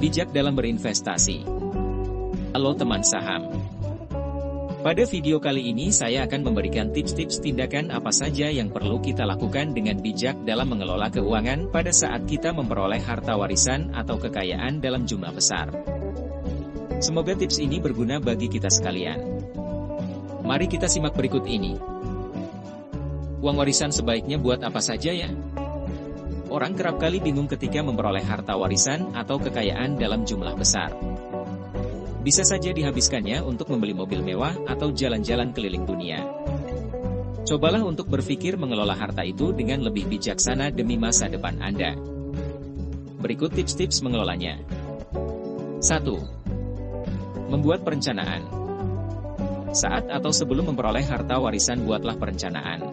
Bijak dalam berinvestasi. Halo teman saham. Pada video kali ini saya akan memberikan tips-tips tindakan apa saja yang perlu kita lakukan dengan bijak dalam mengelola keuangan pada saat kita memperoleh harta warisan atau kekayaan dalam jumlah besar. Semoga tips ini berguna bagi kita sekalian. Mari kita simak berikut ini. Uang warisan sebaiknya buat apa saja ya? Orang kerap kali bingung ketika memperoleh harta warisan atau kekayaan dalam jumlah besar. Bisa saja dihabiskannya untuk membeli mobil mewah atau jalan-jalan keliling dunia. Cobalah untuk berpikir mengelola harta itu dengan lebih bijaksana demi masa depan Anda. Berikut tips-tips mengelolanya. 1. Membuat perencanaan. Saat atau sebelum memperoleh harta warisan buatlah perencanaan.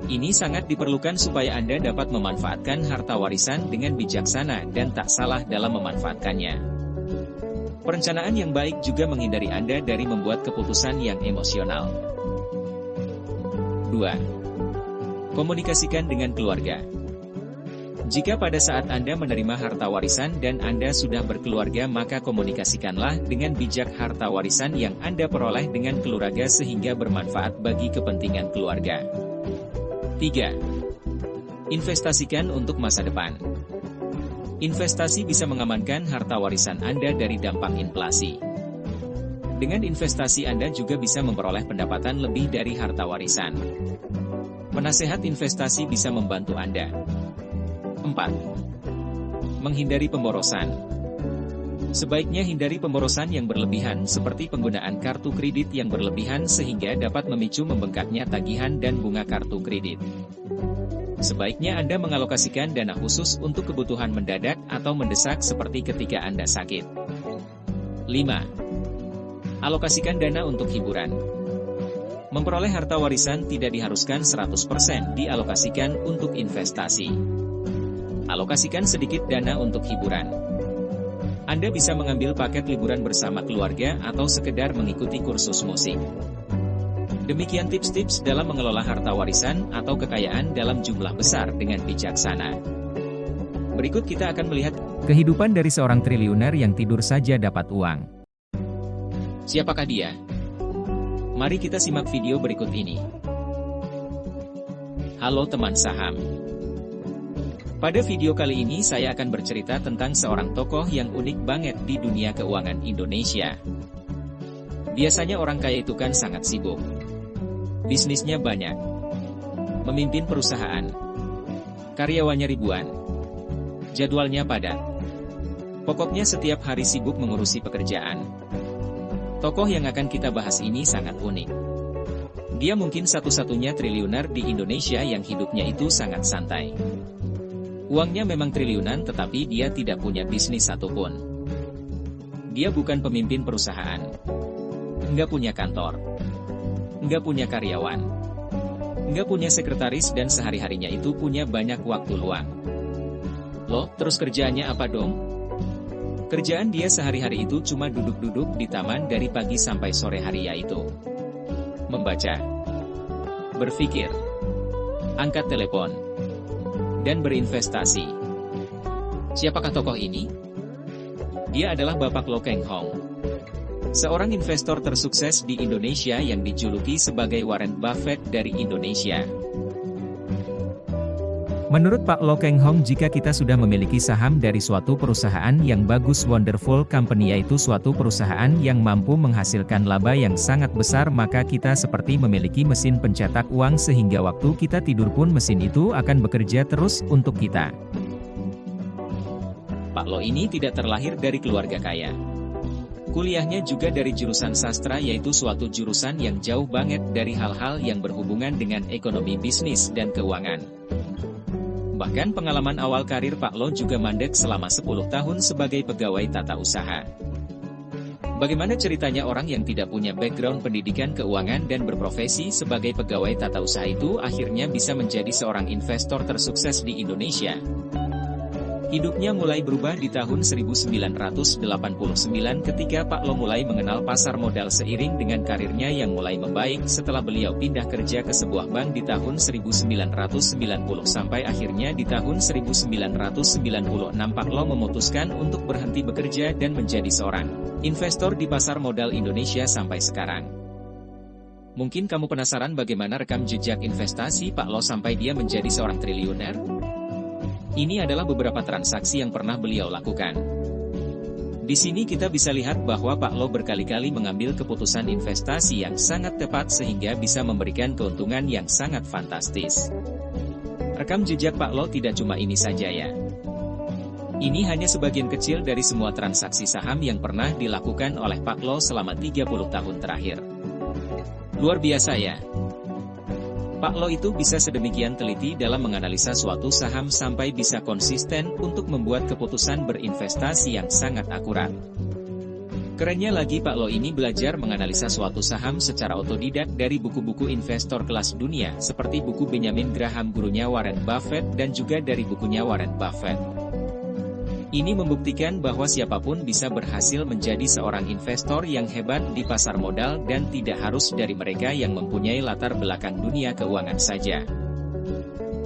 Ini sangat diperlukan supaya Anda dapat memanfaatkan harta warisan dengan bijaksana dan tak salah dalam memanfaatkannya. Perencanaan yang baik juga menghindari Anda dari membuat keputusan yang emosional. 2. Komunikasikan dengan keluarga. Jika pada saat Anda menerima harta warisan dan Anda sudah berkeluarga, maka komunikasikanlah dengan bijak harta warisan yang Anda peroleh dengan keluarga sehingga bermanfaat bagi kepentingan keluarga. 3. Investasikan untuk masa depan. Investasi bisa mengamankan harta warisan Anda dari dampak inflasi. Dengan investasi Anda juga bisa memperoleh pendapatan lebih dari harta warisan. Penasehat investasi bisa membantu Anda. 4. Menghindari pemborosan. Sebaiknya hindari pemborosan yang berlebihan seperti penggunaan kartu kredit yang berlebihan sehingga dapat memicu membengkaknya tagihan dan bunga kartu kredit. Sebaiknya Anda mengalokasikan dana khusus untuk kebutuhan mendadak atau mendesak seperti ketika Anda sakit. 5. Alokasikan dana untuk hiburan. Memperoleh harta warisan tidak diharuskan 100% dialokasikan untuk investasi. Alokasikan sedikit dana untuk hiburan. Anda bisa mengambil paket liburan bersama keluarga atau sekedar mengikuti kursus musik. Demikian tips-tips dalam mengelola harta warisan atau kekayaan dalam jumlah besar dengan bijaksana. Berikut kita akan melihat kehidupan dari seorang triliuner yang tidur saja dapat uang. Siapakah dia? Mari kita simak video berikut ini. Halo teman saham. Pada video kali ini saya akan bercerita tentang seorang tokoh yang unik banget di dunia keuangan Indonesia. Biasanya orang kaya itu kan sangat sibuk. Bisnisnya banyak. Memimpin perusahaan. Karyawannya ribuan. Jadwalnya padat. Pokoknya setiap hari sibuk mengurusi pekerjaan. Tokoh yang akan kita bahas ini sangat unik. Dia mungkin satu-satunya triliuner di Indonesia yang hidupnya itu sangat santai. Uangnya memang triliunan tetapi dia tidak punya bisnis satupun. Dia bukan pemimpin perusahaan. Nggak punya kantor. Nggak punya karyawan. Nggak punya sekretaris dan sehari-harinya itu punya banyak waktu luang. Loh, terus kerjaannya apa dong? Kerjaan dia sehari-hari itu cuma duduk-duduk di taman dari pagi sampai sore hari, yaitu membaca, berpikir, angkat telepon, dan berinvestasi. Siapakah tokoh ini? Dia adalah Bapak Lo Keng Hong. Seorang investor tersukses di Indonesia yang dijuluki sebagai Warren Buffett dari Indonesia. Menurut Pak Lo Keng Hong, jika kita sudah memiliki saham dari suatu perusahaan yang bagus, wonderful company, yaitu suatu perusahaan yang mampu menghasilkan laba yang sangat besar, maka kita seperti memiliki mesin pencetak uang sehingga waktu kita tidur pun mesin itu akan bekerja terus untuk kita. Pak Lo ini tidak terlahir dari keluarga kaya. Kuliahnya juga dari jurusan sastra, yaitu suatu jurusan yang jauh banget dari hal-hal yang berhubungan dengan ekonomi, bisnis, dan keuangan. Bahkan pengalaman awal karir Pak Lo juga mandek selama 10 tahun sebagai pegawai tata usaha. Bagaimana ceritanya orang yang tidak punya background pendidikan keuangan dan berprofesi sebagai pegawai tata usaha itu akhirnya bisa menjadi seorang investor tersukses di Indonesia? Hidupnya mulai berubah di tahun 1989 ketika Pak Lo mulai mengenal pasar modal seiring dengan karirnya yang mulai membaik setelah beliau pindah kerja ke sebuah bank di tahun 1990 sampai akhirnya di tahun 1996 Pak Lo memutuskan untuk berhenti bekerja dan menjadi seorang investor di pasar modal Indonesia sampai sekarang. Mungkin kamu penasaran bagaimana rekam jejak investasi Pak Lo sampai dia menjadi seorang triliuner? Ini adalah beberapa transaksi yang pernah beliau lakukan. Di sini kita bisa lihat bahwa Pak Lo berkali-kali mengambil keputusan investasi yang sangat tepat sehingga bisa memberikan keuntungan yang sangat fantastis. Rekam jejak Pak Lo tidak cuma ini saja ya. Ini hanya sebagian kecil dari semua transaksi saham yang pernah dilakukan oleh Pak Lo selama 30 tahun terakhir. Luar biasa ya. Pak Lo itu bisa sedemikian teliti dalam menganalisa suatu saham sampai bisa konsisten untuk membuat keputusan berinvestasi yang sangat akurat. Kerennya lagi Pak Lo ini belajar menganalisa suatu saham secara otodidak dari buku-buku investor kelas dunia seperti buku Benjamin Graham gurunya Warren Buffett dan juga dari bukunya Warren Buffett. Ini membuktikan bahwa siapapun bisa berhasil menjadi seorang investor yang hebat di pasar modal dan tidak harus dari mereka yang mempunyai latar belakang dunia keuangan saja.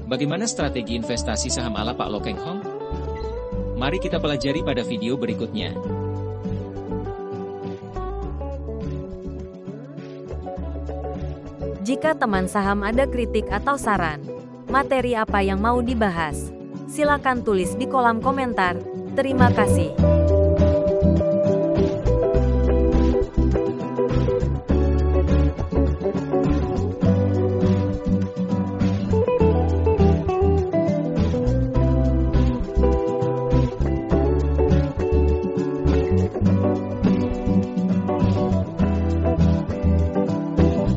Bagaimana strategi investasi saham ala Pak Lo Keng Hong? Mari kita pelajari pada video berikutnya. Jika teman saham ada kritik atau saran, materi apa yang mau dibahas, silakan tulis di kolom komentar. Terima kasih.